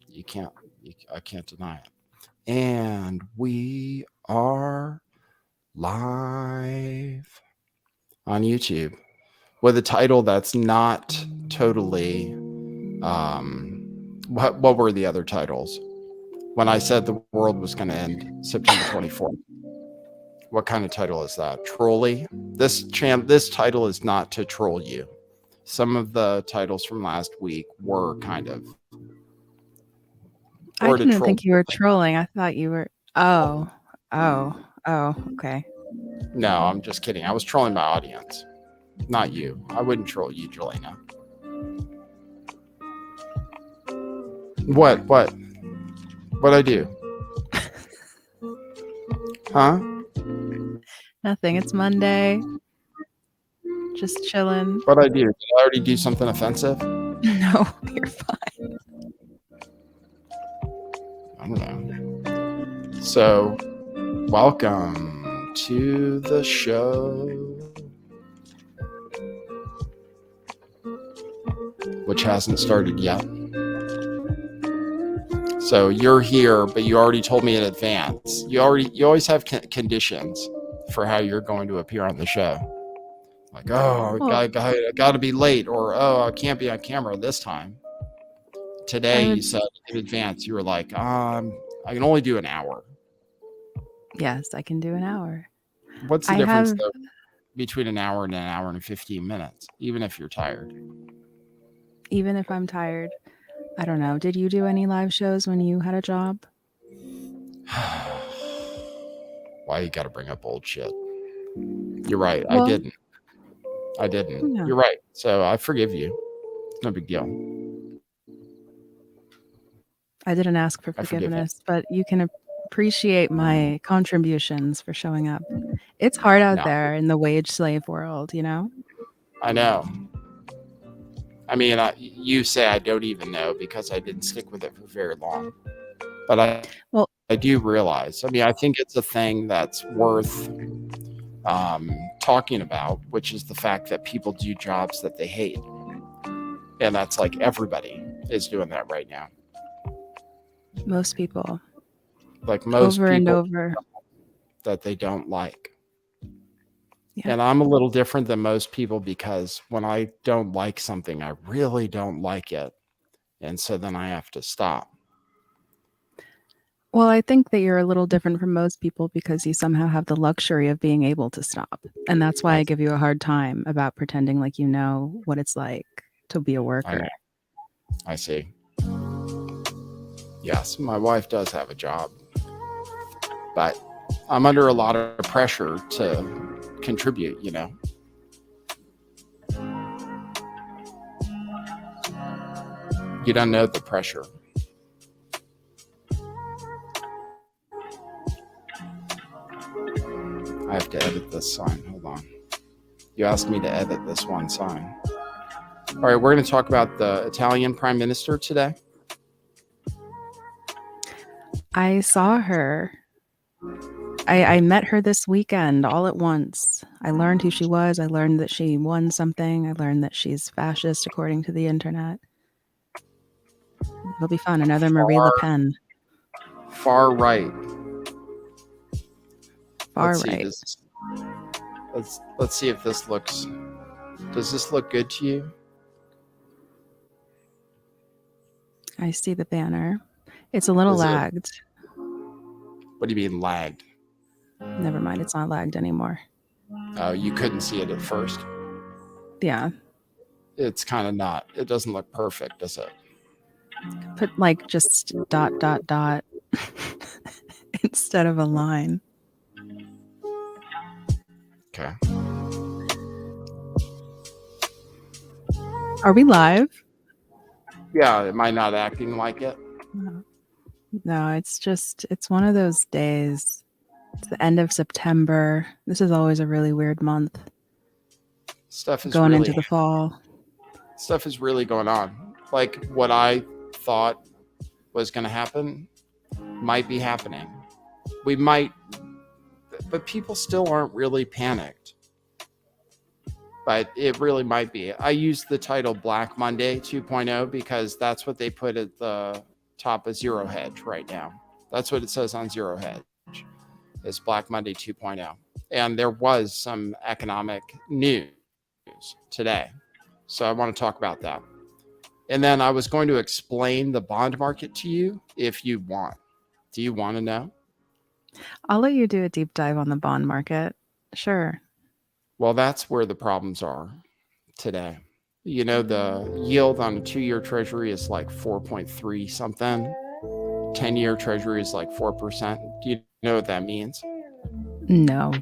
You can't. I can't deny it. And we are live on YouTube with a title that's not totally. What were the other titles? When I said the world was going to end September 24th. What kind of title is that? Trolly? This title is not to troll you. Some of the titles from last week were kind of, I or to didn't troll. think you were trolling. I thought you were. Oh, okay. No, I'm just kidding. I was trolling my audience, not you. I wouldn't troll you, Jelena. What I do? Huh? Nothing. It's Monday. Just chilling. What I do? Did I already do something offensive? No, you're fine. I don't know. So, welcome to the show, which hasn't started yet. So you're here, but you already told me in advance. You always have conditions for how you're going to appear on the show. Like, oh, Well, I got to be late, or oh, I can't be on camera this time. Today, you said in advance, you were like, I can only do an hour. Yes, I can do an hour. What's the difference though between an hour and 15 minutes, even if you're tired? Even if I'm tired. I don't know. Did you do any live shows when you had a job? Why you got to bring up old shit? You're right. Well, I didn't. no. You're right. So I forgive you. No big deal. I didn't ask for forgiveness, but you can appreciate my contributions for showing up. It's hard out there in the wage slave world, you know? I know. I mean, you say I don't even know because I didn't stick with it for very long. But I do realize, I mean, I think it's a thing that's worth talking about, which is the fact that people do jobs that they hate. And that's like everybody is doing that right now. Most people. Like most over people and over that they don't like. Yeah. And I'm a little different than most people because when I don't like something, I really don't like it. And so then I have to stop. Well, I think that you're a little different from most people because you somehow have the luxury of being able to stop. And that's why I give you a hard time about pretending like you know what it's like to be a worker. I see. Yes, my wife does have a job. But I'm under a lot of pressure to contribute, you know. You don't know the pressure. I have to edit this sign. Hold on. You asked me to edit this one sign. All right, we're going to talk about the Italian Prime Minister today. I saw her. I met her this weekend all at once. I learned who she was. I learned that she won something. I learned that she's fascist, according to the internet. It'll be fun. Another Marie Le Pen. Far right. Far right. Let's see if this looks. Does this look good to you? I see the banner. It's a little lagged. What do you mean lagged? Never mind. It's not lagged anymore. Oh, you couldn't see it at first? Yeah. It's kind of not. It doesn't look perfect, does it? Put like just ... instead of a line. Okay. Are we live? Yeah, am I not acting like it? No, it's one of those days. It's the end of September. This is always a really weird month. Stuff is going into the fall. Stuff is really going on. Like what I thought was going to happen might be happening. We might, but people still aren't really panicked. But it really might be. I used the title Black Monday 2.0 because that's what they put at the top of Zero Hedge right now. That's what it says on Zero Hedge. It's Black Monday 2.0. And there was some economic news today. So I want to talk about that. And then I was going to explain the bond market to you if you want. Do you want to know? I'll let you do a deep dive on the bond market. Sure. Well, that's where the problems are today. You know, the yield on a 2-year treasury is like 4.3 something. 10-year treasury is like 4%. Do you know what that means? No.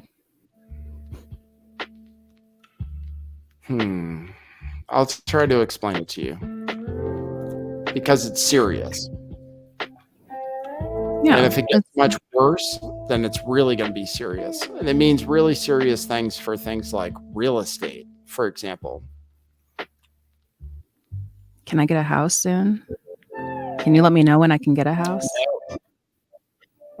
I'll try to explain it to you. Because it's serious. Yeah. And if it gets much worse, then it's really going to be serious. And it means really serious things for things like real estate, for example. Can I get a house soon? Can you let me know when I can get a house?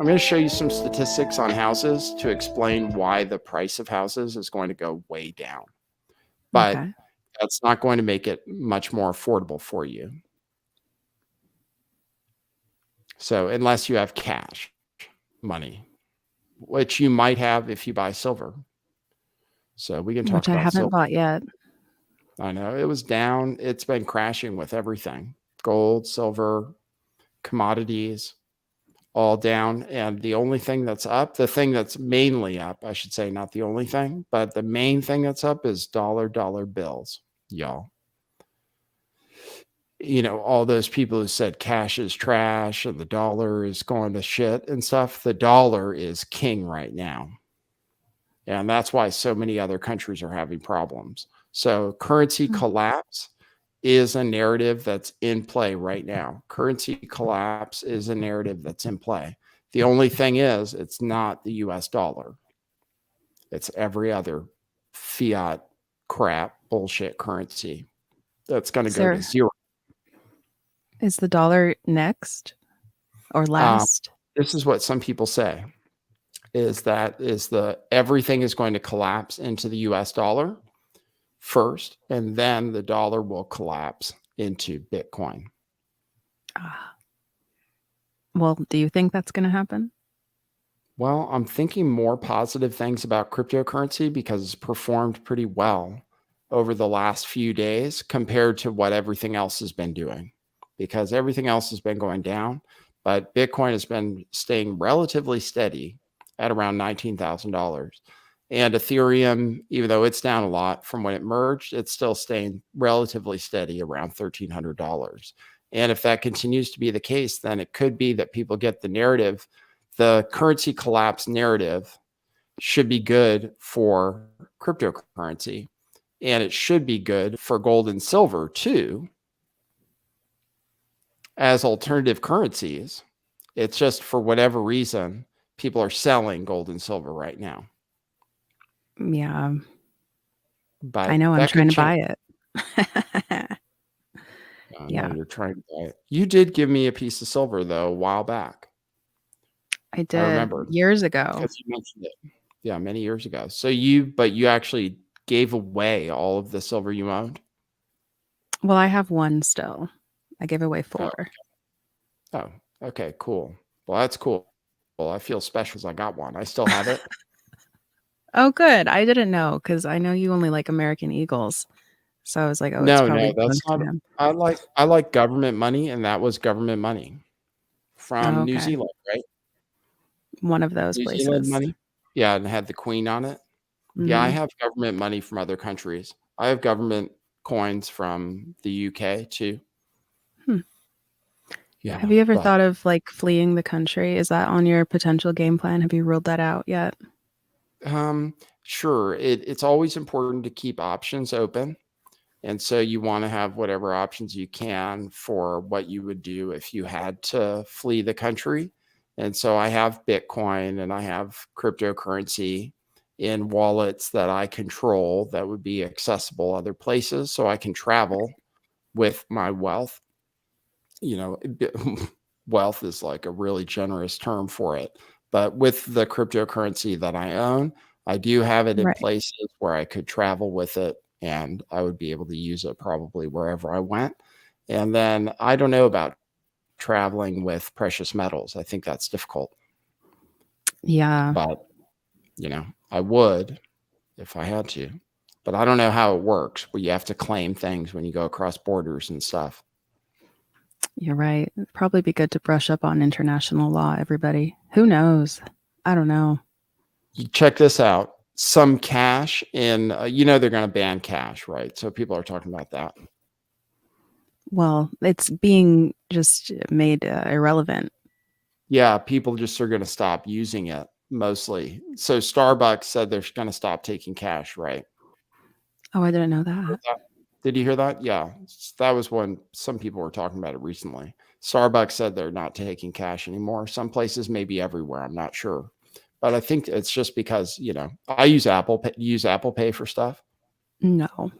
I'm going to show you some statistics on houses to explain why the price of houses is going to go way down. But Okay. that's not going to make it much more affordable for you. So unless you have cash money, which you might have if you buy silver. So we can talk Which I about haven't silver. bought yet. I know it was down. It's been crashing with everything. Gold, silver, commodities, all down. And the only thing that's up, the thing that's mainly up, I should say, not the only thing, but the main thing that's up is dollar bills, y'all. You know, all those people who said cash is trash and the dollar is going to shit and stuff, the dollar is king right now. And that's why so many other countries are having problems. So currency collapse is a narrative that's in play right now. Currency collapse is a narrative that's in play. The only thing is, it's not the US dollar. It's every other fiat crap bullshit currency that's going to go to zero. Is the dollar next or last? This is what some people say is that everything is going to collapse into the US dollar first, and then the dollar will collapse into Bitcoin. Well, do you think that's going to happen? Well, I'm thinking more positive things about cryptocurrency because it's performed pretty well over the last few days compared to what everything else has been doing, because everything else has been going down, but Bitcoin has been staying relatively steady at around $19,000. And Ethereum, even though it's down a lot from when it merged, it's still staying relatively steady around $1,300. And if that continues to be the case, then it could be that people get the narrative. The currency collapse narrative should be good for cryptocurrency, and it should be good for gold and silver too, as alternative currencies. It's just for whatever reason, people are selling gold and silver right now. Yeah. But I know I'm trying to buy it. Yeah, you're trying to buy it. You did give me a piece of silver though a while back. I did. I remember years ago. because you mentioned it. Yeah, many years ago. So you actually gave away all of the silver you owned? Well, I have one still. I gave away 4. Oh, okay, cool. Well, that's cool. Well, I feel special because I got one. I still have it. Oh, good. I didn't know because I know you only like American Eagles. So I was like, oh, it's probably that's not. I like government money, and that was government money from New Zealand, right? One of those New places. Zealand money. Yeah, and had the Queen on it. Mm-hmm. Yeah, I have government money from other countries. I have government coins from the UK too. Yeah. Have you ever thought of like fleeing the country? Is that on your potential game plan? Have you ruled that out yet? Sure. It's always important to keep options open. And so you want to have whatever options you can for what you would do if you had to flee the country. And so I have Bitcoin and I have cryptocurrency in wallets that I control that would be accessible other places, so I can travel with my wealth. You know, wealth is like a really generous term for it. But with the cryptocurrency that I own, I do have it in places where I could travel with it, and I would be able to use it probably wherever I went. And then I don't know about traveling with precious metals. I think that's difficult. Yeah, But, I would if I had to. But I don't know how it works, where you have to claim things when you go across borders and stuff. you're right. It'd probably be good to brush up on international law, everybody. Who knows? I don't know. You check this out. Some cash in, they're going to ban cash, right? So people are talking about that. Well, it's being just made irrelevant. Yeah, people just are going to stop using it mostly. So Starbucks said they're going to stop taking cash, right? Oh, I didn't know that. Did you hear that? Yeah, that was when some people were talking about it recently. Starbucks said they're not taking cash anymore. Some places, maybe everywhere. I'm not sure, but I think it's just because I use Apple Pay. You use Apple Pay for stuff? No.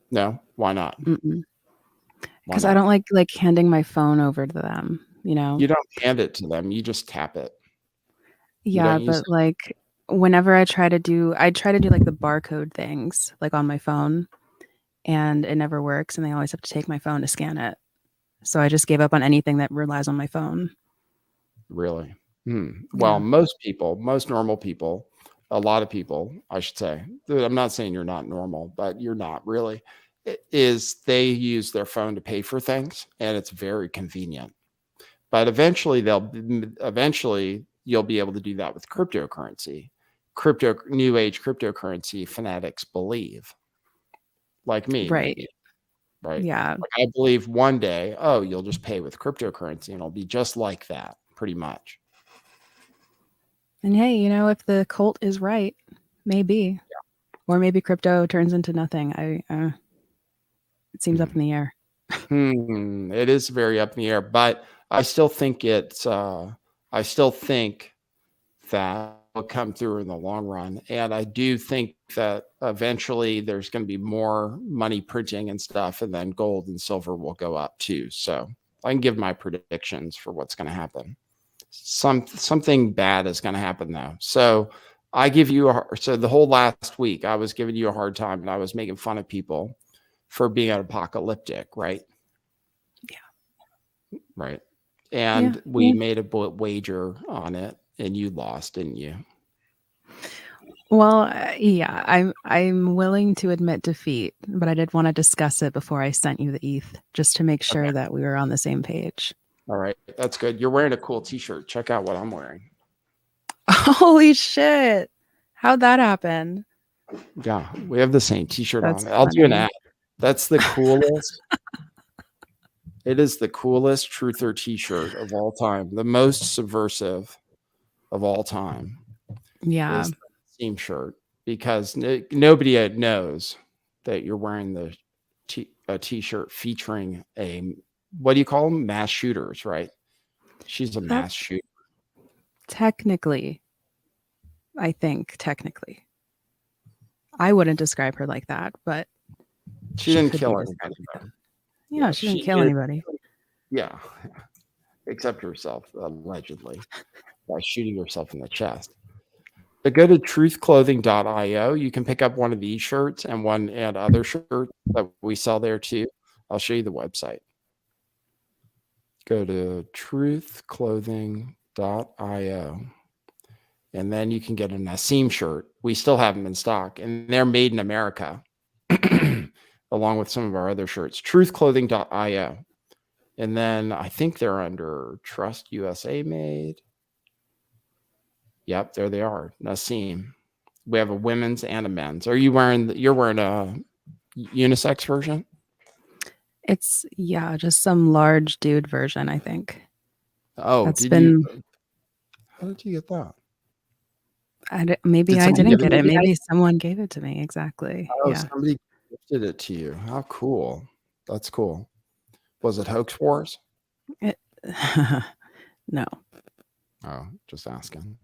No, why not? Why Because I not? don't like handing my phone over to them, You don't hand it to them. You just tap it. You Yeah, don't use but like whenever I try to do like the barcode things like on my phone and it never works and they always have to take my phone to scan it. So I just gave up on anything that relies on my phone. Really? Well, Yeah. most normal people, a lot of people, I should say, I'm not saying you're not normal, but you're not really, is they use their phone to pay for things and it's very convenient. But eventually you'll be able to do that with cryptocurrency. New age cryptocurrency fanatics believe, like me, Right. maybe, right? Yeah. Like I believe one day, oh, you'll just pay with cryptocurrency and it'll be just like that, pretty much. And hey, if the cult is right, maybe. Or maybe crypto turns into nothing. It seems up in the air. It is very up in the air, but I still think I still think that will come through in the long run. And I do think that eventually there's going to be more money printing and stuff, and then gold and silver will go up too. So I can give my predictions for what's going to happen. Something bad is going to happen though. So so the whole last week I was giving you a hard time and I was making fun of people for being apocalyptic, right? Yeah. Right. And we made a wager on it and you lost, didn't you? Well, yeah, I'm willing to admit defeat, but I did want to discuss it before I sent you the ETH, just to make sure that we were on the same page. All right, that's good. You're wearing a cool T-shirt. Check out what I'm wearing. Holy shit! How'd that happen? Yeah, we have the same T-shirt That's on. I'll do an funny. ad. That's the coolest. It is the coolest truther T-shirt of all time. The most subversive of all time. Yeah. Is the team shirt because nobody knows that you're wearing a T-shirt featuring what do you call them? Mass shooters, right? She's a mass shooter. Technically, I think technically, I wouldn't describe her like that, but she didn't kill anybody. Yeah, she didn't kill anybody. Yeah, except herself, allegedly, by shooting herself in the chest. But go to truthclothing.io. You can pick up one of these shirts and other shirts that we sell there too. I'll show you the website. Go to truthclothing.io. And then you can get a Nassim shirt. We still have them in stock, and they're made in America, along with some of our other shirts. Truthclothing.io. And then I think they're under Trust USA Made. Yep, there they are. Nassim. We have a women's and a men's. You're wearing a unisex version? It's just some large dude version, I think. Oh, how did you get that? Maybe I didn't get it. Maybe someone gave it to me. Exactly. Oh, somebody gifted it to you. How cool. That's cool. Was it Hoax Wars? No. Oh, just asking.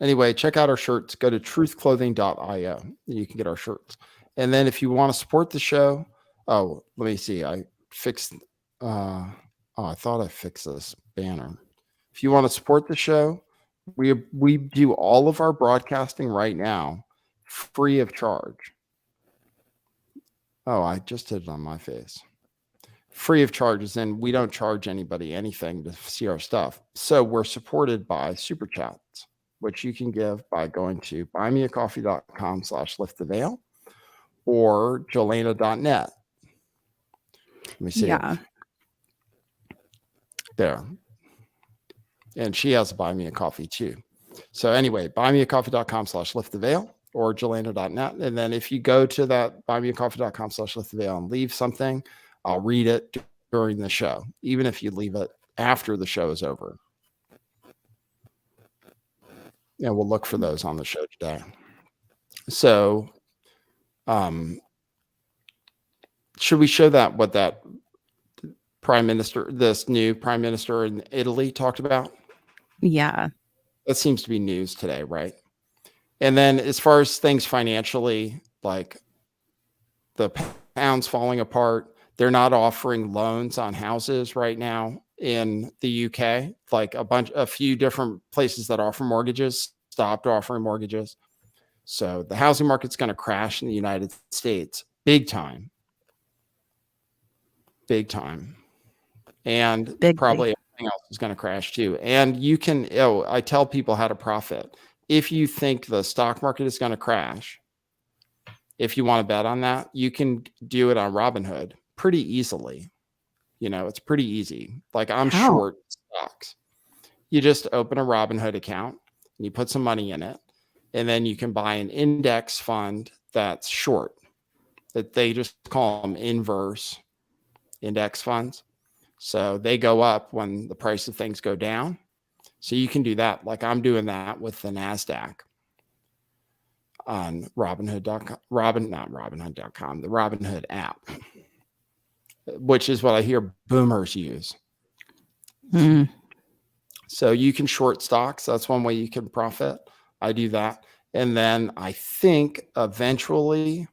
Anyway, check out our shirts. Go to truthclothing.io. You can get our shirts. And then if you want to support the show, let me see. I fixed. I thought I fixed this banner. If you want to support the show, we do all of our broadcasting right now free of charge. Oh, I just did it on my face. free of charges, and we don't charge anybody anything to see our stuff. So we're supported by super chats, which you can give by going to buymeacoffee.com/lifttheveil or Jelena.net. Let me see. Yeah. There. And she has a buy me a coffee too. So anyway, buymeacoffee.com/lifttheveil or Jelena.net. And then if you go to that buymeacoffee.com/lifttheveil and leave something, I'll read it during the show, even if you leave it after the show is over. And we'll look for those on the show today. So, should we show that what that this new prime minister in Italy talked about? Yeah. That seems to be news today, right? And then as far as things financially, like the pound's falling apart, they're not offering loans on houses right now in the UK. Like a few different places that offer mortgages stopped offering mortgages. So the housing market's going to crash in the United States big time. Big time. And probably everything else is going to crash too. And you can, I tell people how to profit. If you think the stock market is going to crash, if you want to bet on that, you can do it on Robinhood pretty easily. It's pretty easy. Like I'm short stocks. You just open a Robinhood account and you put some money in it. And then you can buy an index fund that's short, that they just call them inverse index funds. So they go up when the price of things go down. So you can do that. Like I'm doing that with the NASDAQ on Robinhood.com, not Robinhood.com, the Robinhood app, which is what I hear boomers use. Mm. So you can short stocks. That's one way you can profit. I do that. And then I think eventually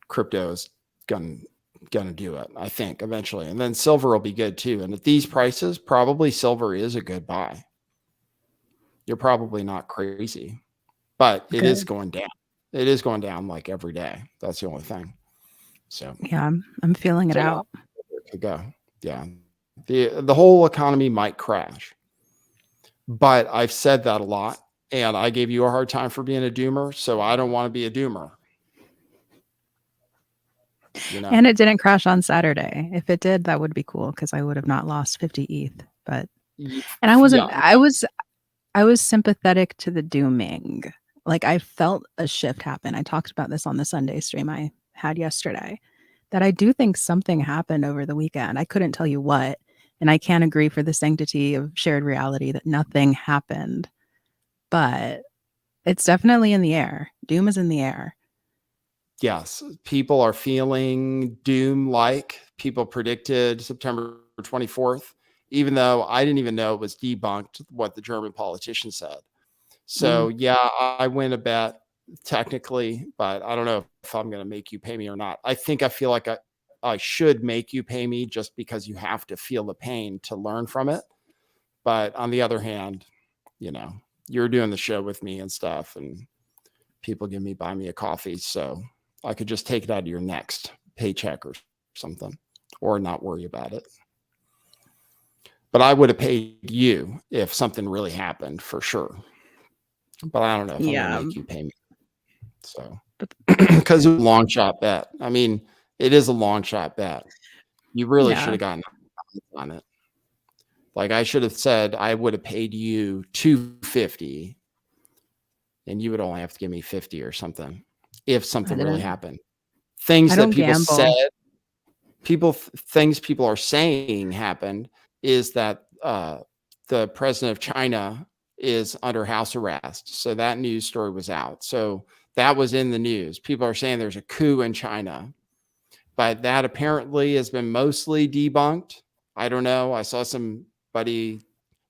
crypto is going to do it. I think eventually. And then silver will be good too. And at these prices, probably silver is a good buy. You're probably not crazy, but it is going down. It is going down like every day. That's the only thing. So yeah, I'm feeling it out. It could go. Yeah. The whole economy might crash, but I've said that a lot and I gave you a hard time for being a doomer. So I don't want to be a doomer. And it didn't crash on Saturday. If it did, that would be cool because I would have not lost 50 ETH. But and I wasn't. Yeah. I was sympathetic to the dooming. Like I felt a shift happen. I talked about this on the Sunday stream I had yesterday. That I do think something happened over the weekend. I couldn't tell you what, and I can't agree for the sanctity of shared reality that nothing happened. But it's definitely in the air. Doom is in the air. Yes, people are feeling doom-like. People predicted September 24th, even though I didn't even know it was debunked what the German politician said. So yeah, I win a bet technically, but I don't know if I'm going to make you pay me or not. I feel like I should make you pay me just because you have to feel the pain to learn from it. But on the other hand, you're doing the show with me and stuff, and people give me, buy me a coffee. So I could just take it out of your next paycheck or something, or not worry about it. But I would have paid you if something really happened for sure. But I don't know if I'm going to make you pay me. So, because it's a long shot bet. I mean, it is a long shot bet. You really should have gotten on it. Like I should have said, I would have paid you $250 and you would only have to give me 50 or something. If something really happened, things that people said, things people are saying happened is that the president of China is under house arrest. So that news story was out. So that was in the news. People are saying there's a coup in China, but that apparently has been mostly debunked. I don't know. I saw somebody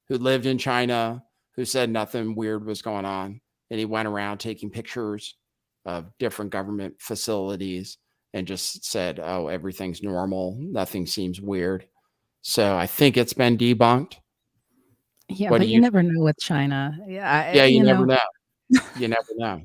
who lived in China who said nothing weird was going on. And he went around taking pictures of different government facilities and just said, oh, everything's normal. Nothing seems weird. So I think it's been debunked. Yeah, but you never know with China. Yeah, you never know. You never know.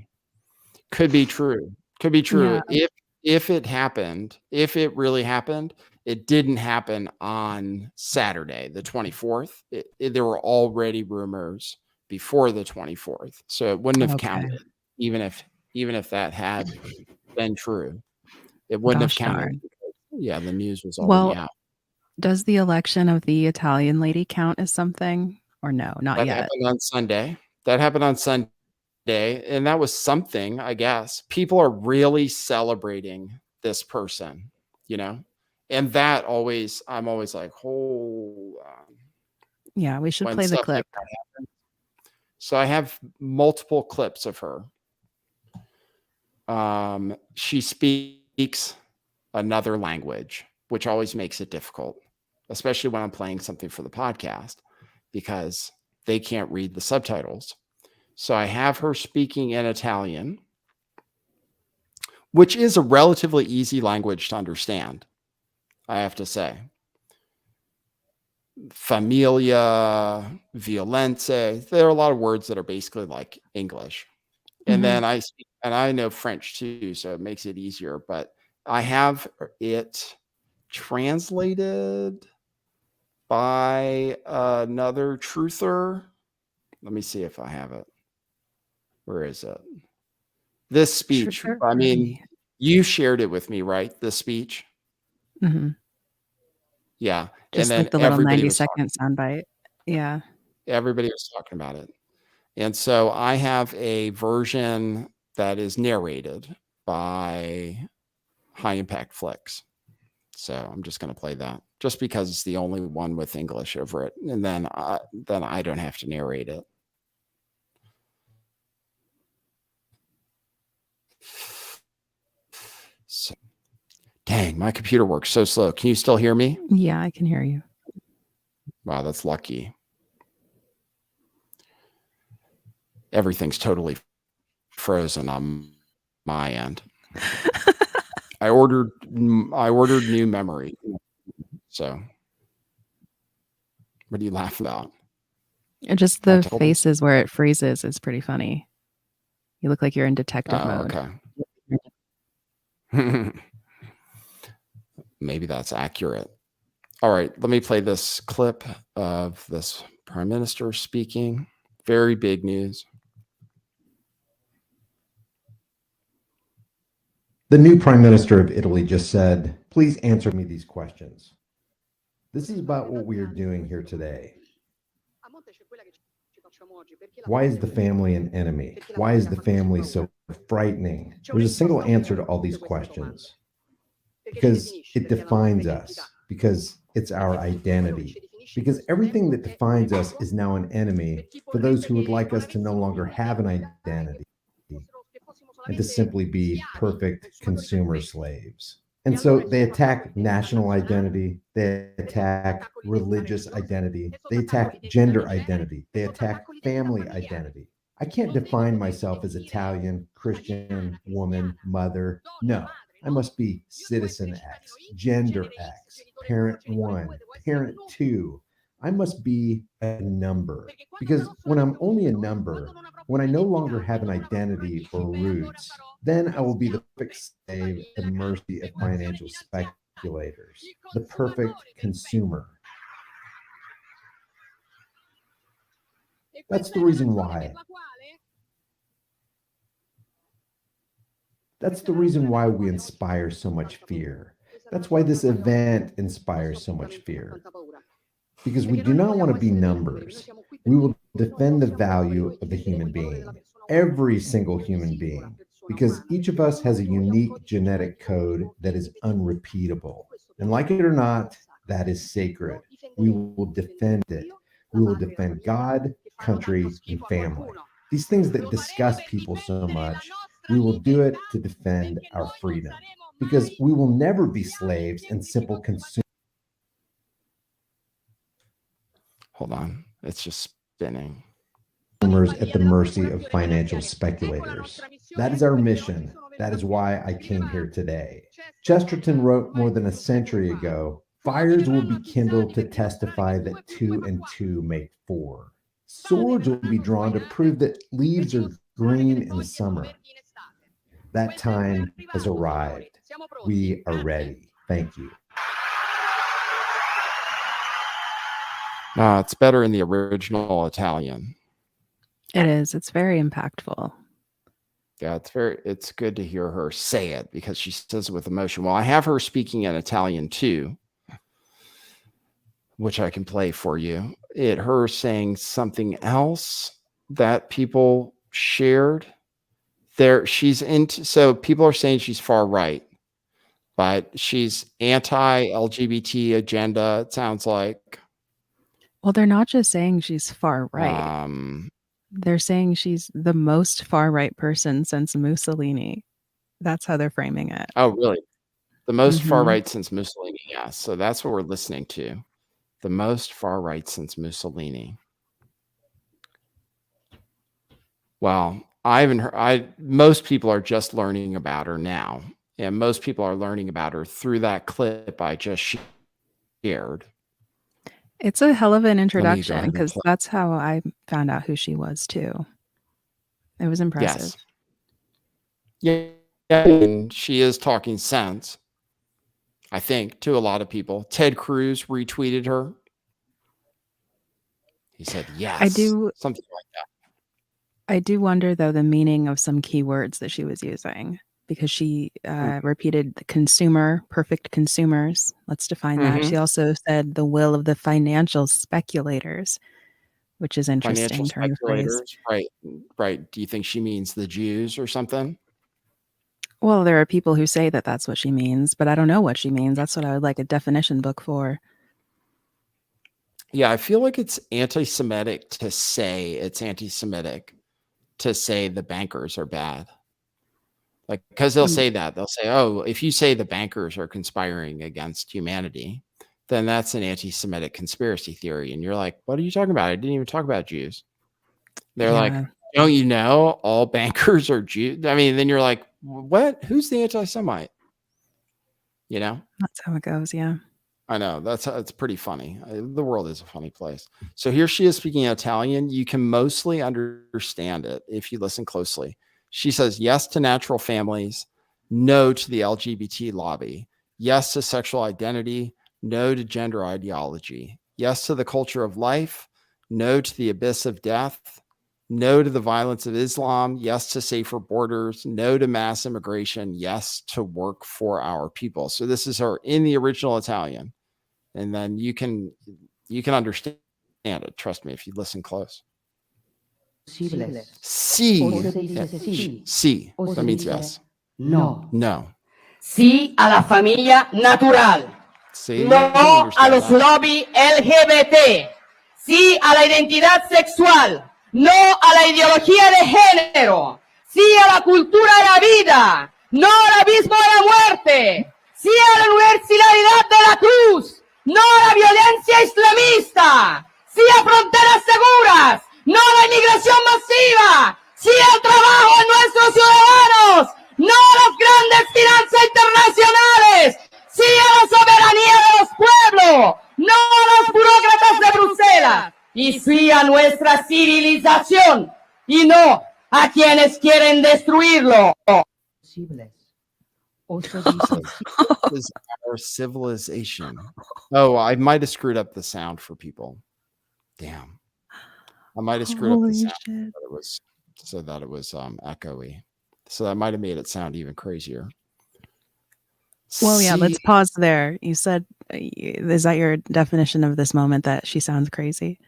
Could be true. Could be true. Yeah. If it happened, if it really happened, It didn't happen on Saturday, the 24th. There were already rumors before the 24th, so it wouldn't have Okay. counted, even if that had been true. It wouldn't have Gosh counted. darn. Yeah, the news was already Well, out. does the election of the Italian lady count as something or no? Not That yet. happened on Sunday. That happened on Sunday, and that was something, I guess. People are really celebrating this person, you know? And that always I'm always like, "Hold on." Yeah, we should When play the stuff like clip. that happens. So I have multiple clips of her. She speaks another language, which always makes it difficult, especially when I'm playing something for the podcast, because they can't read the subtitles. So I have her speaking in Italian, which is a relatively easy language to understand, I have to say. Familia, violenze. There are a lot of words that are basically like English. And then I know French too, so it makes it easier. But I have it translated by another truther. Let me see if I have it. Where is it? This speech. I mean, you shared it with me, right? This speech. Mhm. Yeah. And Just then like the little everybody 90 was talking. second soundbite. Yeah. Everybody was talking about it. And so I have a version that is narrated by High Impact Flicks. So I'm just going to play that just because it's the only one with English over it. And then I don't have to narrate it. So, dang, my computer works so slow. Can you still hear me? Yeah, I can hear you. Wow, that's lucky. Everything's totally frozen on my end. I ordered new memory. So what are you laughing about? Just the faces where it freezes is pretty funny. You look like you're in detective mode. Okay. Maybe that's accurate. All right, let me play this clip of this prime minister speaking. Very big news. The new prime minister of Italy just said, please answer me these questions. This is about what we are doing here today. Why is the family an enemy? Why is the family so frightening? There's a single answer to all these questions. Because it defines us, because it's our identity, because everything that defines us is now an enemy for those who would like us to no longer have an identity and to simply be perfect consumer slaves. And so they attack national identity, they attack religious identity, they attack gender identity, they attack family identity. I can't define myself as Italian, Christian, woman, mother. No, I must be citizen X, gender X, parent one, parent two. I must be a number because when I'm only a number, when I no longer have an identity or roots, then I will be the perfect slave at the mercy of financial speculators, the perfect consumer. That's the reason why. That's the reason why we inspire so much fear. That's why this event inspires so much fear. Because we do not want to be numbers. We will defend the value of the human being, every single human being, because each of us has a unique genetic code that is unrepeatable. And like it or not, that is sacred. We will defend it. We will defend God, country, and family. These things that disgust people so much, we will do it to defend our freedom, because we will never be slaves and simple consumers. Hold on, it's just spinning. At the mercy of financial speculators. That is our mission. That is why I came here today. Chesterton wrote more than a century ago, fires will be kindled to testify that 2 and 2 make 4. Swords will be drawn to prove that leaves are green in the summer. That time has arrived. We are ready. Thank you. It's better in the original Italian. It is. It's very impactful. Yeah, it's good to hear her say it because she says it with emotion. Well, I have her speaking in Italian too, which I can play for you. Her saying something else that people shared. So people are saying she's far right, but she's anti-LGBT agenda, it sounds like. Well, they're not just saying she's far right. They're saying she's the most far right person since Mussolini. That's how they're framing it. Oh, really? The most far right since Mussolini. Yeah. So that's what we're listening to. The most far right since Mussolini. Well, I haven't heard. Most people are just learning about her now, and most people are learning about her through that clip I just shared. It's a hell of an introduction because that's how I found out who she was too. It was impressive. Yes. Yeah, and she is talking sense, I think, to a lot of people. Ted Cruz retweeted her. He said, yes. Something like that. I do wonder, though, the meaning of some keywords that she was using, because she repeated the consumer, perfect consumers. Let's define that. She also said the will of the financial speculators, which is interesting. Financial speculators, right. Do you think she means the Jews or something? Well, there are people who say that that's what she means, but I don't know what she means. That's what I would like a definition book for. Yeah, I feel like it's anti-Semitic to say the bankers are bad. Like, because they'll say that. They'll say, oh, if you say the bankers are conspiring against humanity, then that's an anti-Semitic conspiracy theory. And you're like, what are you talking about? I didn't even talk about Jews. They're like, don't you know all bankers are Jews? I mean, then you're like, what? Who's the anti-Semite? You know? That's how it goes, yeah. I know. It's pretty funny. The world is a funny place. So here she is speaking Italian. You can mostly understand it if you listen closely. She says yes to natural families, no to the LGBT lobby, yes to sexual identity, no to gender ideology, yes to the culture of life, no to the abyss of death, no to the violence of Islam, yes to safer borders, no to mass immigration, yes to work for our people. So this is her in the original Italian. And then you can understand it. Trust me, if you listen close. Sí. That means yes. No. Sí a la familia natural. Sí, no a los lobby LGBT. Sí a la identidad sexual. No a la ideología de género. Sí a la cultura de la vida. No al abismo de la muerte. Sí a la universalidad de la cruz. No a la violencia islamista, sí a fronteras seguras, no a la inmigración masiva, sí al trabajo de nuestros ciudadanos, no a las grandes finanzas internacionales, sí a la soberanía de los pueblos, no a los burócratas de Bruselas, y sí a nuestra civilización, y no a quienes quieren destruirlo. Is our civilization. Oh, I might have screwed up the sound for people. Damn. I might have screwed up the sound that it was echoey. So that might have made it sound even crazier. Well, yeah, let's pause there. You said, is that your definition of this moment, that she sounds crazy?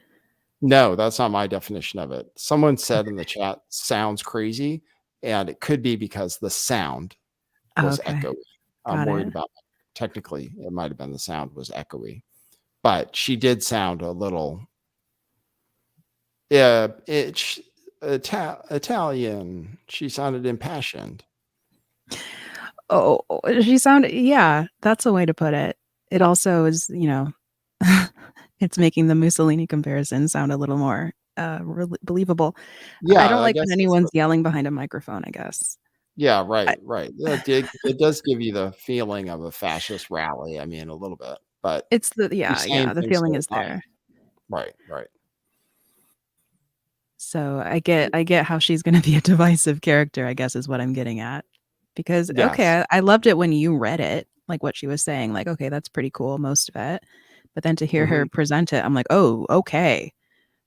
No, that's not my definition of it. Someone said in the chat, sounds crazy, and it could be because the sound was echoey. I'm worried about it. Technically, it might have been the sound was echoey, but she did sound a little Italian. She sounded impassioned. Oh, she sounded, yeah, that's a way to put it. It also is, it's making the Mussolini comparison sound a little more believable. Yeah, I don't like when anyone's yelling behind a microphone, I guess. Yeah, right. It does give you the feeling of a fascist rally. I mean, a little bit, but it's the feeling is there. Right. So I get how she's going to be a divisive character, I guess, is what I'm getting at. Because I loved it when you read it, like what she was saying, like, okay, that's pretty cool, most of it. But then to hear her present it, I'm like, oh, okay.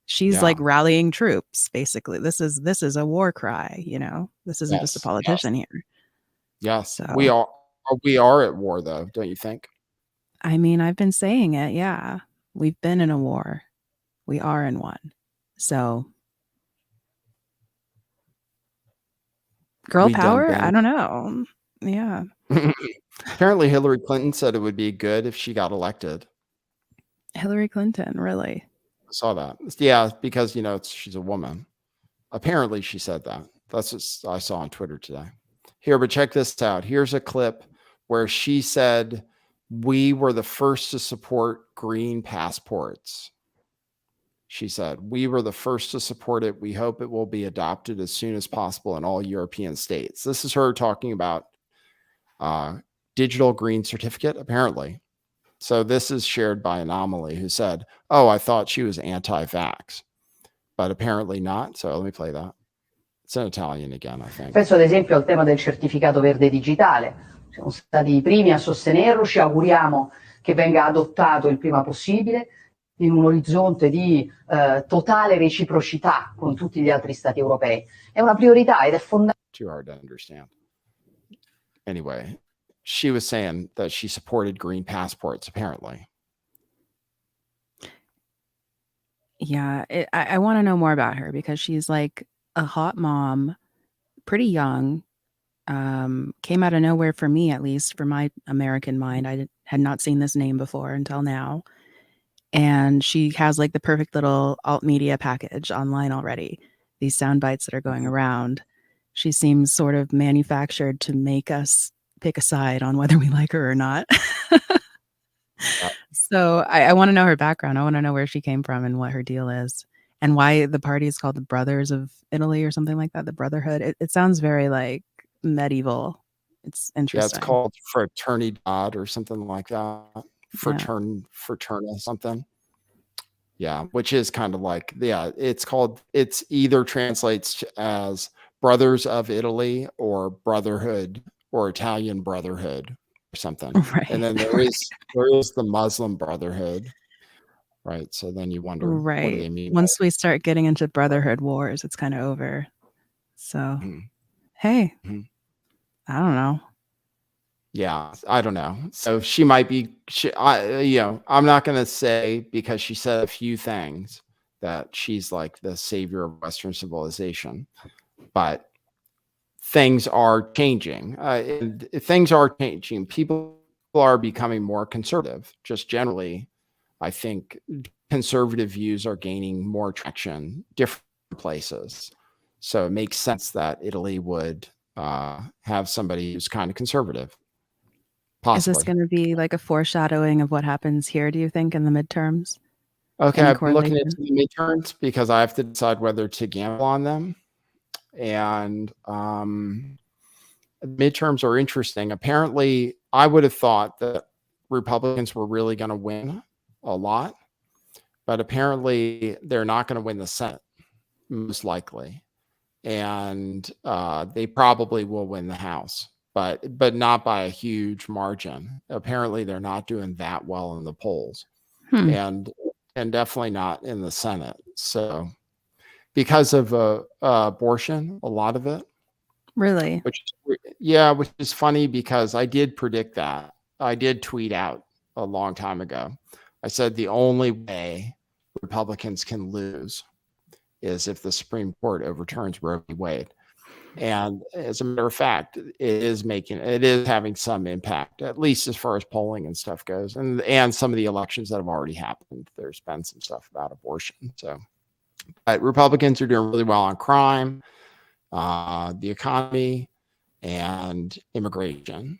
She's like rallying troops, basically. This is a war cry, you know. This isn't just a politician here. Yes. So We are at war, though, don't you think? I mean, I've been saying it, yeah. We've been in a war. We are in one. So girl power? I don't know. Yeah. Apparently Hillary Clinton said it would be good if she got elected. Hillary Clinton, really? I saw that. Yeah, because, you know, she's a woman. Apparently she said that. That's what I saw on Twitter today. Here, but check this out. Here's a clip where she said, we were the first to support green passports. She said, we were the first to support it. We hope it will be adopted as soon as possible in all European states. This is her talking about digital green certificate, apparently. So this is shared by Anomaly, who said, oh, I thought she was anti-vax, but apparently not. So let me play that. It's in Italian again, I think. Penso ad esempio al tema del certificato verde digitale. Siamo stati i primi a sostenerlo, ci auguriamo che venga adottato il prima possibile in un orizzonte di totale reciprocità con tutti gli altri stati europei. È una priorità ed è fondamentale. Too hard to understand. Anyway, she was saying that she supported green passports, apparently. Yeah, I want to know more about her because she's like a hot mom, pretty young, came out of nowhere for me, at least for my American mind. I had not seen this name before until now. And she has like the perfect little alt media package online already. These sound bites that are going around. She seems sort of manufactured to make us pick a side on whether we like her or not. So I want to know her background. I want to know where she came from and what her deal is and why the party is called the Brothers of Italy or something like that. The Brotherhood. It sounds very like medieval. It's interesting. Yeah, it's called Fraternidad or something like that. Fraterna something. Yeah, which is kind of like, it's either translates as Brothers of Italy or Brotherhood or Italian Brotherhood or something. Right. And then there is the Muslim Brotherhood. Right. So then you wonder, what do they mean? Once we start getting into brotherhood wars, it's kind of over. So, hey, I don't know. Yeah, I don't know. So she might be, I'm not going to say because she said a few things that she's like the savior of Western civilization, but things are changing. Things are changing. People are becoming more conservative. Just generally, I think conservative views are gaining more traction different places. So it makes sense that Italy would have somebody who's kind of conservative. Possibly. Is this going to be like a foreshadowing of what happens here, do you think, in the midterms? Okay, I've been looking into the midterms because I have to decide whether to gamble on them. And midterms are interesting. Apparently, I would have thought that Republicans were really going to win a lot, but apparently they're not going to win the Senate, most likely. And they probably will win the House. But not by a huge margin. Apparently, they're not doing that well in the polls, and definitely not in the Senate. So, because of abortion, a lot of it, really, which is funny because I did predict that. I did tweet out a long time ago. I said the only way Republicans can lose is if the Supreme Court overturns Roe v. Wade. And as a matter of fact, it is having some impact, at least as far as polling and stuff goes. And some of the elections that have already happened, there's been some stuff about abortion. So, but Republicans are doing really well on crime, the economy, and immigration.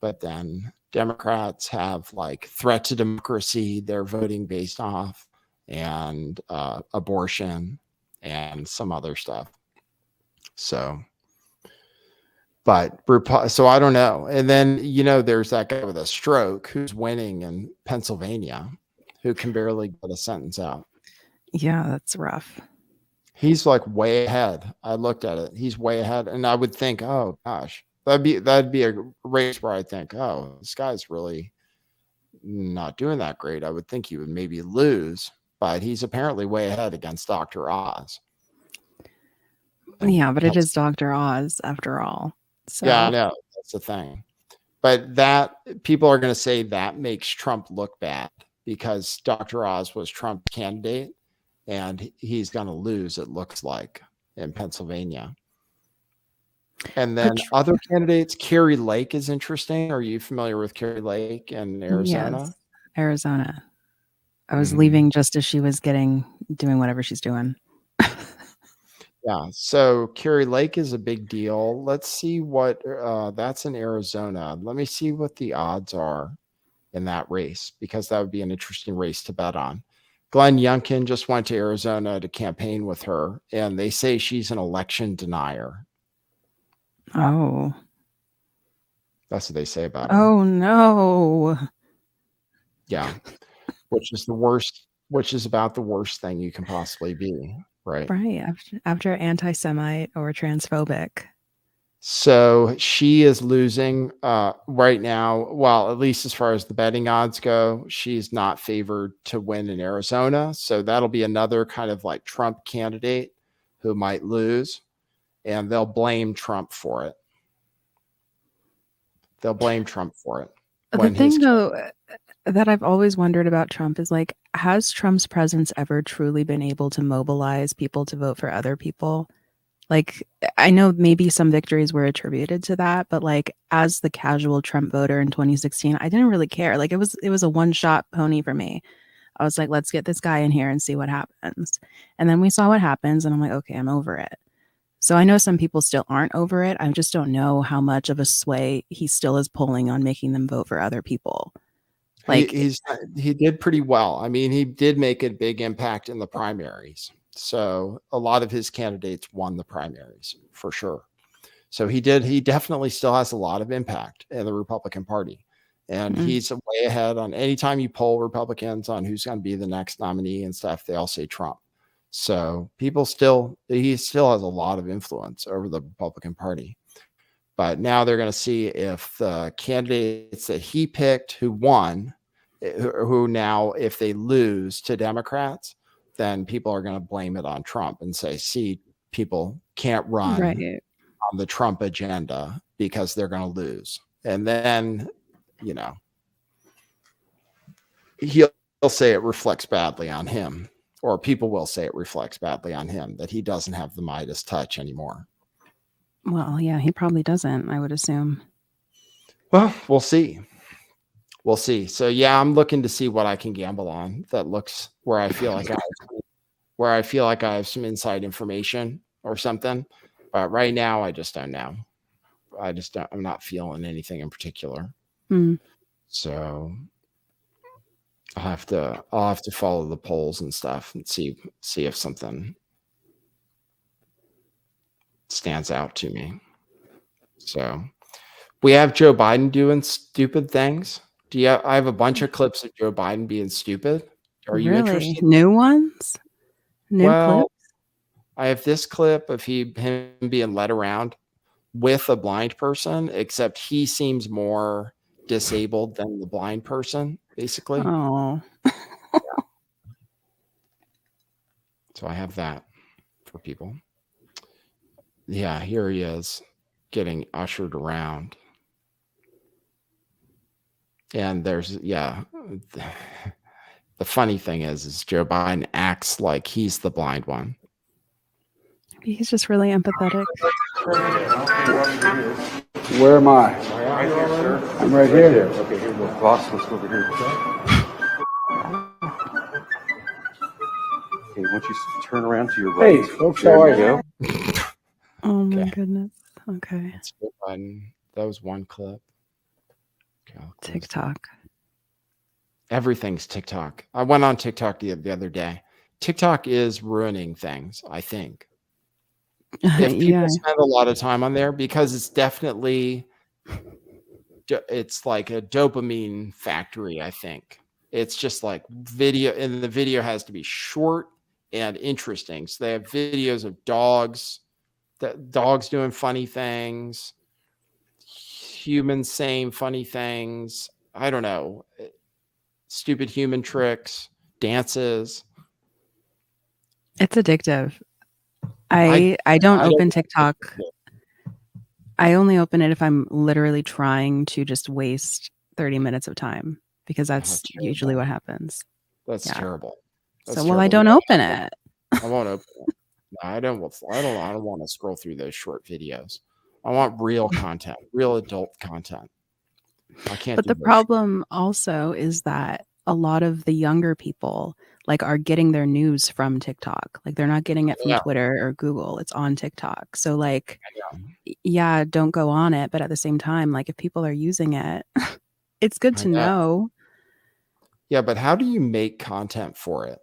But then Democrats have like threat to democracy, they're voting based off, and abortion and some other stuff. So I don't know. And then, there's that guy with a stroke who's winning in Pennsylvania who can barely get a sentence out. Yeah, that's rough. He's like way ahead. I looked at it. He's way ahead. And I would think, oh gosh, that'd be a race where I think, oh, this guy's really not doing that great. I would think he would maybe lose, but he's apparently way ahead against Dr. Oz. Yeah, but it is Dr. Oz after all. So yeah, I know. That's the thing. But that people are going to say that makes Trump look bad because Dr. Oz was Trump's candidate and he's going to lose, it looks like, in Pennsylvania. And then other candidates, Carrie Lake is interesting. Are you familiar with Carrie Lake in Arizona? Yes, Arizona. I was leaving just as she was doing whatever she's doing. Yeah, so Carrie Lake is a big deal. Let's see what that's in Arizona. Let me see what the odds are in that race because that would be an interesting race to bet on. Glenn Youngkin just went to Arizona to campaign with her, and they say she's an election denier. Oh. That's what they say about her. Oh, no. Yeah, which is the worst, which is about the worst thing you can possibly be, right? Right, after anti-Semite or transphobic. So she is losing right now. Well, at least as far as the betting odds go, she's not favored to win in Arizona. So that'll be another kind of like Trump candidate who might lose, and they'll blame Trump for it. They'll blame Trump for it. The thing, though, that I've always wondered about Trump is like, has Trump's presence ever truly been able to mobilize people to vote for other people? Like, I know maybe some victories were attributed to that, but like as the casual Trump voter in 2016, I didn't really care. Like it was a one-shot pony for me. I was like, let's get this guy in here and see what happens. And then we saw what happens and I'm like, okay, I'm over it. So I know some people still aren't over it. I just don't know how much of a sway he still is pulling on making them vote for other people. Like he did pretty well. I mean, he did make a big impact in the primaries. So a lot of his candidates won the primaries for sure. So he definitely still has a lot of impact in the Republican Party. And he's way ahead on anytime you poll Republicans on who's going to be the next nominee and stuff, they all say Trump. So he still has a lot of influence over the Republican Party. But now they're going to see if the candidates that he picked who won, who now, if they lose to Democrats, then people are going to blame it on Trump and say, see, people can't run on the Trump agenda because they're going to lose. And then, he'll say it reflects badly on him, or people will say it reflects badly on him that he doesn't have the Midas touch anymore. Well, yeah, he probably doesn't, I would assume. Well, we'll see. We'll see. So yeah, I'm looking to see what I can gamble on that looks where I feel like I have some inside information or something. But right now I just don't know. I'm not feeling anything in particular. So I'll have to follow the polls and stuff and see if something stands out to me. So we have Joe Biden doing stupid things. I have a bunch of clips of Joe Biden being stupid. Are you interested? New ones? New clips? I have this clip of him being led around with a blind person, except he seems more disabled than the blind person, basically. Oh. So I have that for people. Yeah, here he is getting ushered around. And there's, the funny thing is Joe Biden acts like he's the blind one. He's just really empathetic. Where am I? Right here, sir. I'm right here. Okay, here, the boss, let's go over here. Okay, once you turn around to your right. Hey, folks, how are you? Oh my goodness. Okay. That's Joe Biden. That was one clip. Okay, TikTok. Everything's TikTok. I went on TikTok the other day. TikTok is ruining things, I think. If people spend a lot of time on there, because it's definitely, it's like a dopamine factory, I think. It's just like video, and the video has to be short and interesting. So they have videos of dogs doing funny things, humans saying funny things. I don't know. stupid human tricks, dances. It's addictive. I don't open TikTok. I only open it if I'm literally trying to just waste 30 minutes of time, because that's usually what happens. That's terrible. That's so, well, I terrible. don't open it. I won't open it. No, I don't want to scroll through those short videos. I want real content, real adult content. I can't. But the problem also is that a lot of the younger people are getting their news from TikTok. Like, they're not getting it from Twitter or Google. It's on TikTok. So yeah, don't go on it. But at the same time, if people are using it, it's good to know. Yeah, but how do you make content for it?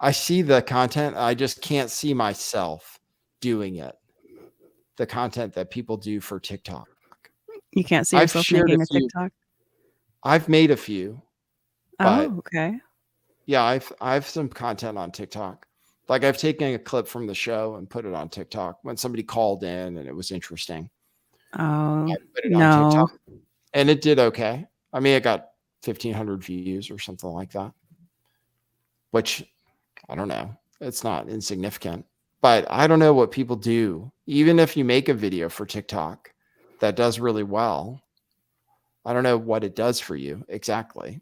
I see the content. I just can't see myself doing it. The content that people do for TikTok. You can't see yourself making a TikTok? I've made a few. Oh, okay. Yeah, I have some content on TikTok. I've taken a clip from the show and put it on TikTok when somebody called in and it was interesting. Oh, I put it on TikTok, and it did okay. I mean, it got 1,500 views or something like that, which I don't know. It's not insignificant, but I don't know what people do. Even if you make a video for TikTok that does really well, I don't know what it does for you exactly.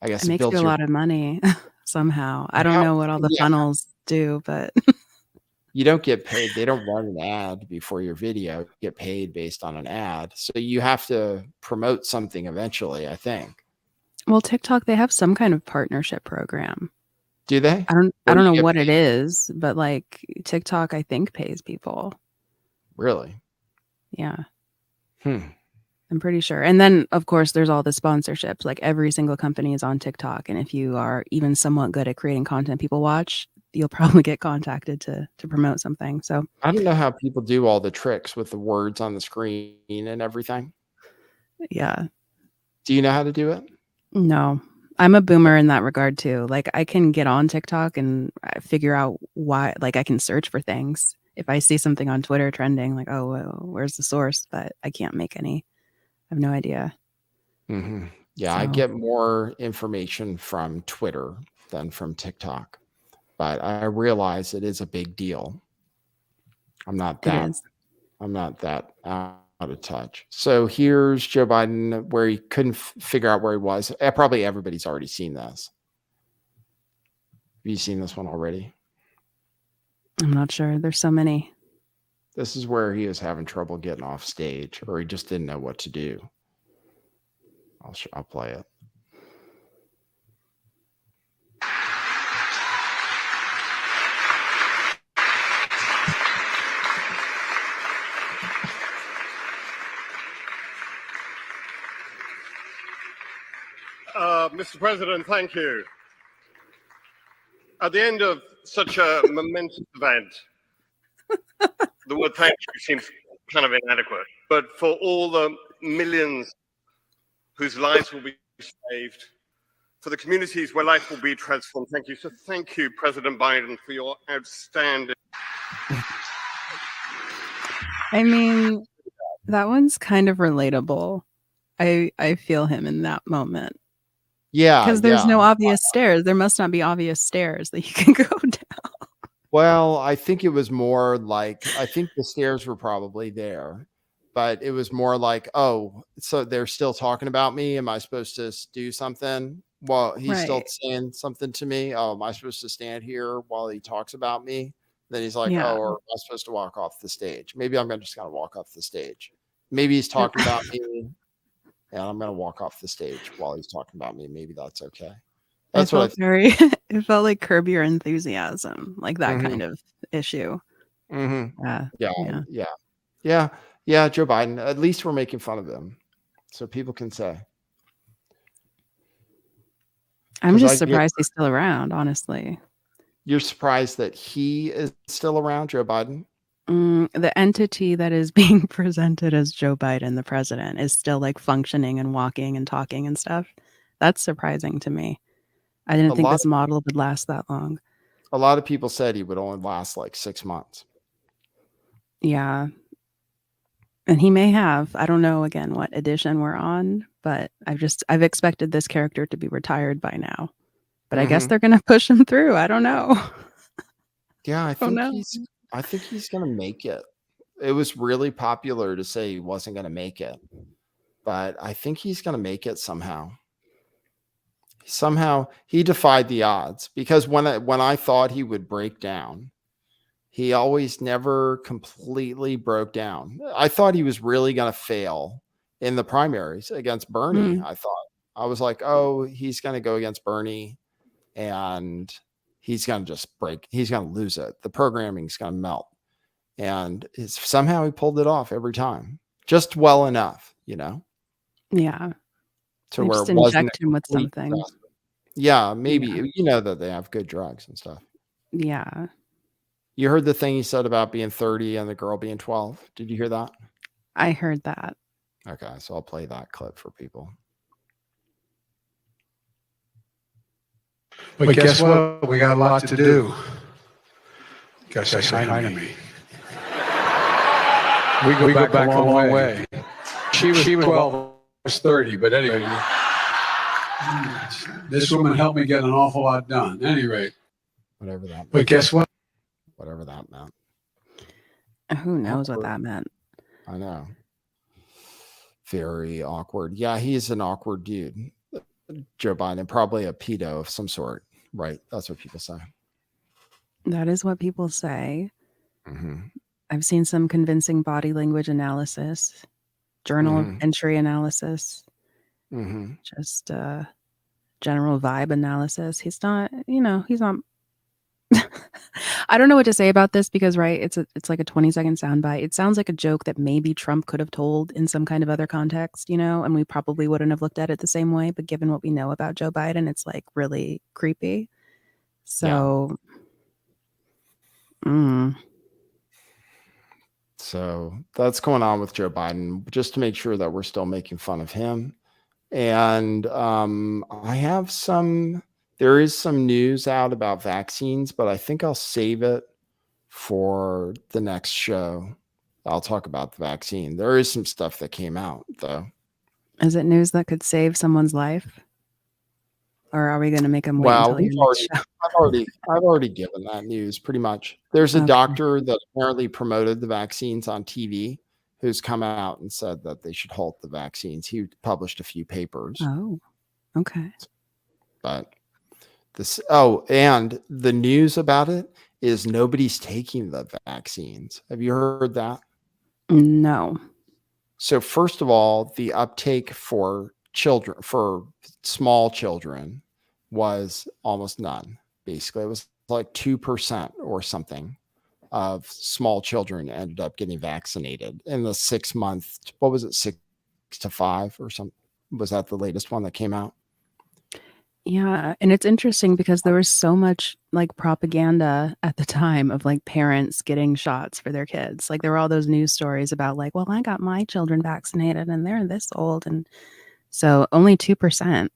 I guess it makes you a lot of money somehow. I don't know what all the funnels do, but you don't get paid. They don't run an ad before your video. You get paid based on an ad. So you have to promote something eventually, I think. Well, TikTok, they have some kind of partnership program. Do they? I don't know what it is, but TikTok, I think, pays people. Really? Yeah. I'm pretty sure. And then, of course, there's all the sponsorships. Every single company is on TikTok. And if you are even somewhat good at creating content people watch, you'll probably get contacted to promote something. So I don't know how people do all the tricks with the words on the screen and everything. Yeah. Do you know how to do it? No. I'm a boomer in that regard too. I can get on TikTok and figure out why, I can search for things. If I see something on Twitter trending, oh, well, where's the source? But I can't make any. I have no idea. Mm-hmm. Yeah, I get more information from Twitter than from TikTok, but I realize it is a big deal. I'm not that out of touch. So here's Joe Biden where he couldn't figure out where he was. Probably everybody's already seen this. Have you seen this one already? I'm not sure. There's so many. This is where he was having trouble getting off stage, or he just didn't know what to do. I'll play it. Mr. President, thank you. At the end of such a momentous event, the word thank you seems kind of inadequate. But for all the millions whose lives will be saved, for the communities where life will be transformed, thank you. So thank you, President Biden, for your outstanding... I mean, that one's kind of relatable. I feel him in that moment. Yeah. Because there's no obvious stairs. There must not be obvious stairs that you can go down. Well, I think it was more I think the stairs were probably there, but it was more oh, so they're still talking about me. Am I supposed to do something? Well, he's still saying something to me. Oh, am I supposed to stand here while he talks about me? Then he's oh, or am I supposed to walk off the stage? Maybe I'm just going to walk off the stage. Maybe he's talking about me. And I'm going to walk off the stage while he's talking about me. Maybe that's okay. That's what I think. It felt like Curb Your Enthusiasm, that kind of issue. Mm-hmm. Yeah. Joe Biden. At least we're making fun of him, so people can say. I'm just surprised he's still around. Honestly, you're surprised that he is still around, Joe Biden? The entity that is being presented as Joe Biden, the president, is still functioning and walking and talking and stuff. That's surprising to me. I didn't think this model would last that long. A lot of people said he would only last 6 months. Yeah. And he may have. I don't know again what edition we're on, but I've expected this character to be retired by now. But I guess they're gonna push him through. I don't know. Yeah, I don't think know. he's gonna make it. It was really popular to say he wasn't gonna make it, but I think he's gonna make it somehow. Somehow he defied the odds, because when I thought he would break down, he always never completely broke down. I thought he was really going to fail in the primaries against Bernie. I was like, oh, he's going to go against Bernie and he's going to just break. He's going to lose it. The programming's going to melt. And somehow he pulled it off every time, just well enough, Yeah. to They where just it wasn't inject him with something. disaster. Yeah, maybe. Yeah. You know that they have good drugs and stuff. Yeah. You heard the thing he said about being 30 and the girl being 12. Did you hear that? I heard that. Okay, so I'll play that clip for people. But guess what? We got a lot to do. Gotta say hi to me. We go back a long way. She was 12, I was 30, but anyway. This woman helped me get an awful lot done. At any rate. Whatever that meant. But guess what? Whatever that meant. Who knows what that meant? I know. Very awkward. Yeah, he's an awkward dude. Joe Biden, probably a pedo of some sort, right? That's what people say. That is what people say. I've seen some convincing body language analysis, journal entry analysis, just general vibe analysis. He's not, he's not. I don't know what to say about this because, right, it's like a 20-second soundbite. It sounds like a joke that maybe Trump could have told in some kind of other context, and we probably wouldn't have looked at it the same way. But given what we know about Joe Biden, it's like really creepy. So, So that's going on with Joe Biden, just to make sure that we're still making fun of him. And there is some news out about vaccines, but I think I'll save it for the next show. I'll talk about the vaccine. There is some stuff that came out, though. Is it news that could save someone's life? Or are we going to make them wait until your next show? I've already given that news pretty much. There's a doctor that apparently promoted the vaccines on TV who's come out and said that they should halt the vaccines. He published a few papers. Oh, okay. But and the news about it is nobody's taking the vaccines. Have you heard that? No. So first of all, the uptake for small children was almost none. Basically, it was like 2% or something of small children ended up getting vaccinated in the 6 month. What was it? 6 to 5 or something? Was that the latest one that came out? Yeah. And it's interesting because there was so much like propaganda at the time of like parents getting shots for their kids. Like there were all those news stories about like, well, I got my children vaccinated and they're this old. And so only 2%.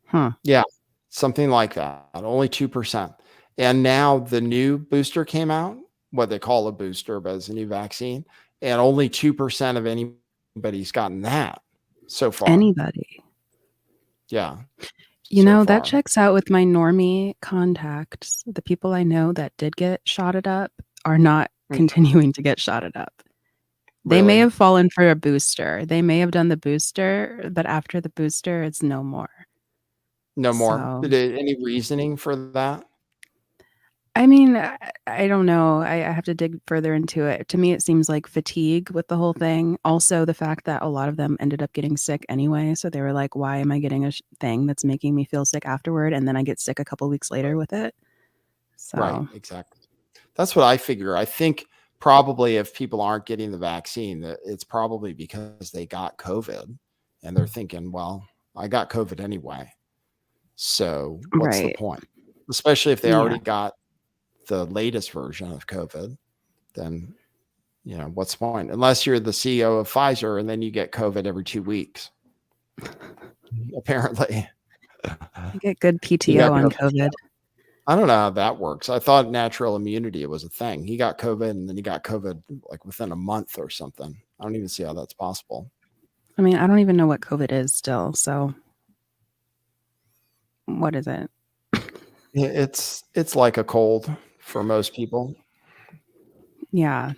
Huh. Yeah. Something like that. Only 2%. And now the new booster came out, what they call a booster, but it's a new vaccine. And only 2% of anybody's gotten that so far. Anybody. Yeah. That checks out with my normie contacts. The people I know that did get shotted up are not continuing to get shotted up. They may have fallen for a booster. They may have done the booster, but after the booster, it's no more. No more. Any reasoning for that? I mean, I don't know. I have to dig further into it. To me, it seems like fatigue with the whole thing. Also, the fact that a lot of them ended up getting sick anyway. So they were like, why am I getting a thing that's making me feel sick afterward? And then I get sick a couple weeks later with it. So. Right, exactly. That's what I figure. I think probably if people aren't getting the vaccine, that it's probably because they got COVID and they're thinking, well, I got COVID anyway. So what's the point? Especially if they already got the latest version of COVID, then, what's the point? Unless you're the CEO of Pfizer and then you get COVID every 2 weeks. Apparently. You get good PTO on COVID. I don't know how that works. I thought natural immunity was a thing. He got COVID and then he got COVID like within a month or something. I don't even see how that's possible. I mean, I don't even know what COVID is still. So what is it? It's like a cold for most people. Yeah.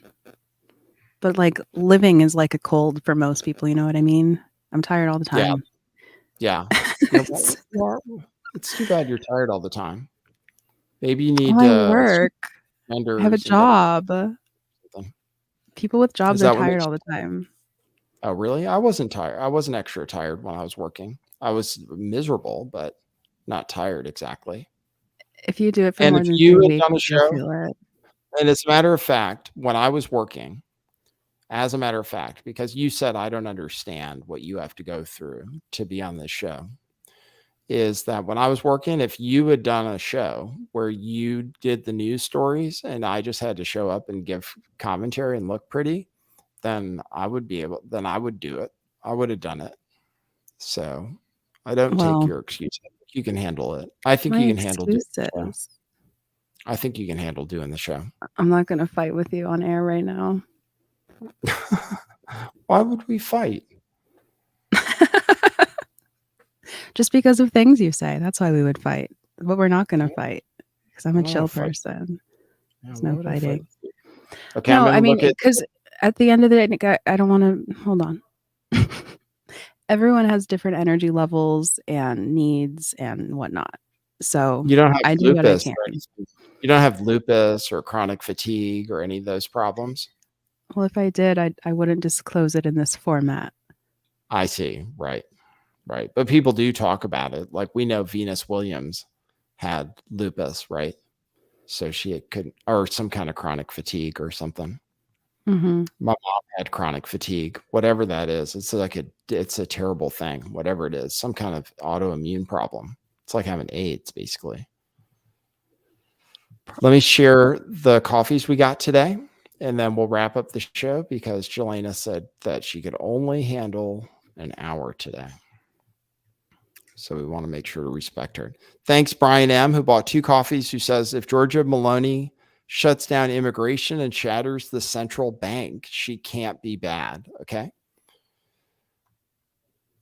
But like living is like a cold for most people. You know what I mean? I'm tired all the time. Yeah. It's too bad you're tired all the time. Maybe you need I work. I have a job. People with jobs are tired all the time. Oh, really? I wasn't tired. I wasn't extra tired when I was working. I was miserable, but not tired exactly. If you do it for And more if than you 3 had weeks, done a you'll show, feel it. and as a matter of fact, when I was working, as a matter of fact, because you said I don't understand what you have to go through to be on this show, is that when I was working, if you had done a show where you did the news stories and I just had to show up and give commentary and look pretty, then I would do it. I would have done it. So I don't take your excuse. You can handle it. I think you can handle doing the show. I think you can handle doing the show. I'm not going to fight with you on air right now. Why would we fight? Just because of things you say. That's why we would fight. But we're not going to fight because I'm a chill person. There's no fighting. Okay, no, I mean, because at the end of the day, I don't want to, hold on. Everyone has different energy levels and needs and whatnot. So you don't have I do what I can. You don't have lupus or chronic fatigue or any of those problems? Well, if I did, I wouldn't disclose it in this format. I see. Right. But people do talk about it. Like we know Venus Williams had lupus, right? So she could, or some kind of chronic fatigue or something. Mm-hmm. My mom had chronic fatigue, whatever that is. It's a terrible thing, whatever it is, some kind of autoimmune problem. It's like having AIDS, basically. Let me share the coffees we got today, and then we'll wrap up the show because Jelena said that she could only handle an hour today. So we want to make sure to respect her. Thanks, Brian M., who bought 2 coffees, who says, if Giorgia Meloni shuts down immigration and shatters the central bank, she can't be bad. Okay.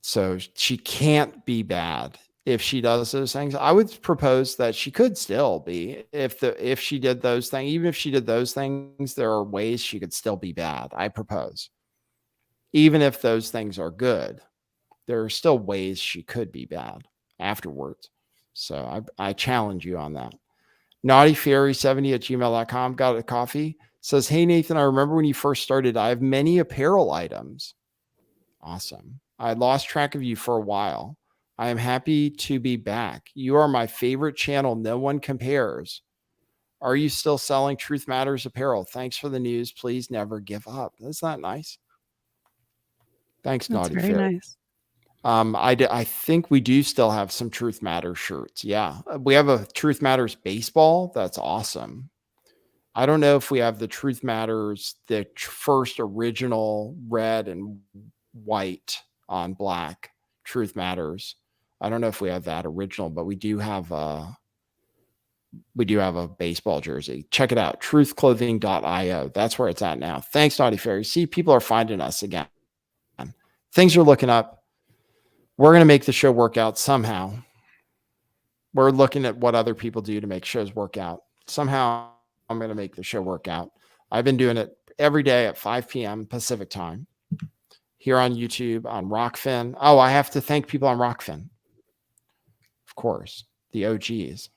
So she can't be bad if she does those things. I would propose that she could still be if she did those things. Even if she did those things, there are ways she could still be bad. I propose. Even if those things are good, there are still ways she could be bad afterwards. So I challenge you on that. naughtyfairy70@gmail.com got a coffee. Says, hey, Nathan, I remember when you first started, I have many apparel items. Awesome. I lost track of you for a while. I am happy to be back. You are my favorite channel. No one compares. Are you still selling Truth Matters apparel? Thanks for the news. Please never give up. That's not nice. Thanks, That's Naughty very Fairy. nice. I think we do still have some Truth Matters shirts. Yeah. We have a Truth Matters baseball. That's awesome. I don't know if we have the Truth Matters, the first original red and white on black Truth Matters. I don't know if we have that original, but we do have a baseball jersey. Check it out. truthclothing.io. That's where it's at now. Thanks, Naughty Fairy. See, people are finding us again. Things are looking up. We're going to make the show work out somehow. We're looking at what other people do to make shows work out. Somehow I'm going to make the show work out. I've been doing it every day at 5 p.m. Pacific time here on YouTube, on Rockfin. Oh, I have to thank people on Rockfin. Of course, the OGs.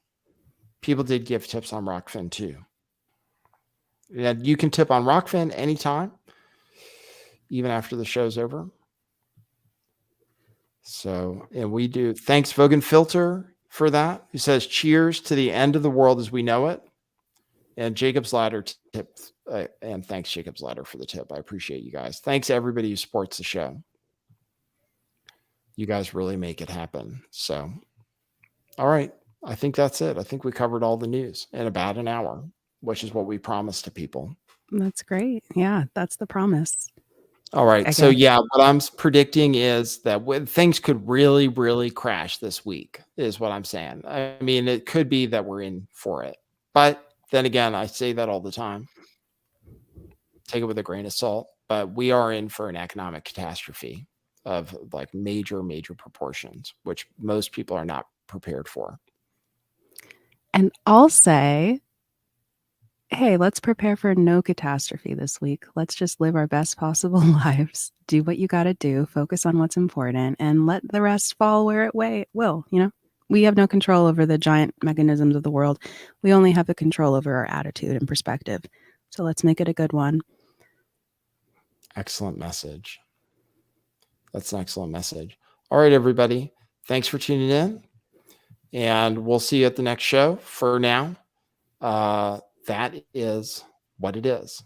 People did give tips on Rockfin too. And you can tip on Rockfin anytime, even after the show's over. So, and we do. Thanks, Vogan Filter, for that. He says, cheers to the end of the world as we know it. And Jacob's Ladder tip. And thanks, Jacob's Ladder, for the tip. I appreciate you guys. Thanks, everybody who supports the show. You guys really make it happen. So, all right. I think that's it. I think we covered all the news in about an hour, which is what we promised to people. That's great. Yeah, that's the promise. All right. So Again. yeah, what I'm predicting is that things could really, really crash this week, is what I'm saying. I mean, it could be that we're in for it. But then again, I say that all the time. Take it with a grain of salt. But we are in for an economic catastrophe of like major, major proportions, which most people are not prepared for. And I'll say, hey, let's prepare for no catastrophe this week. Let's just live our best possible lives. Do what you got to do. Focus on what's important and let the rest fall where it will. You know, we have no control over the giant mechanisms of the world. We only have the control over our attitude and perspective. So let's make it a good one. Excellent message. That's an excellent message. All right, everybody. Thanks for tuning in. And we'll see you at the next show. For now, that is what it is.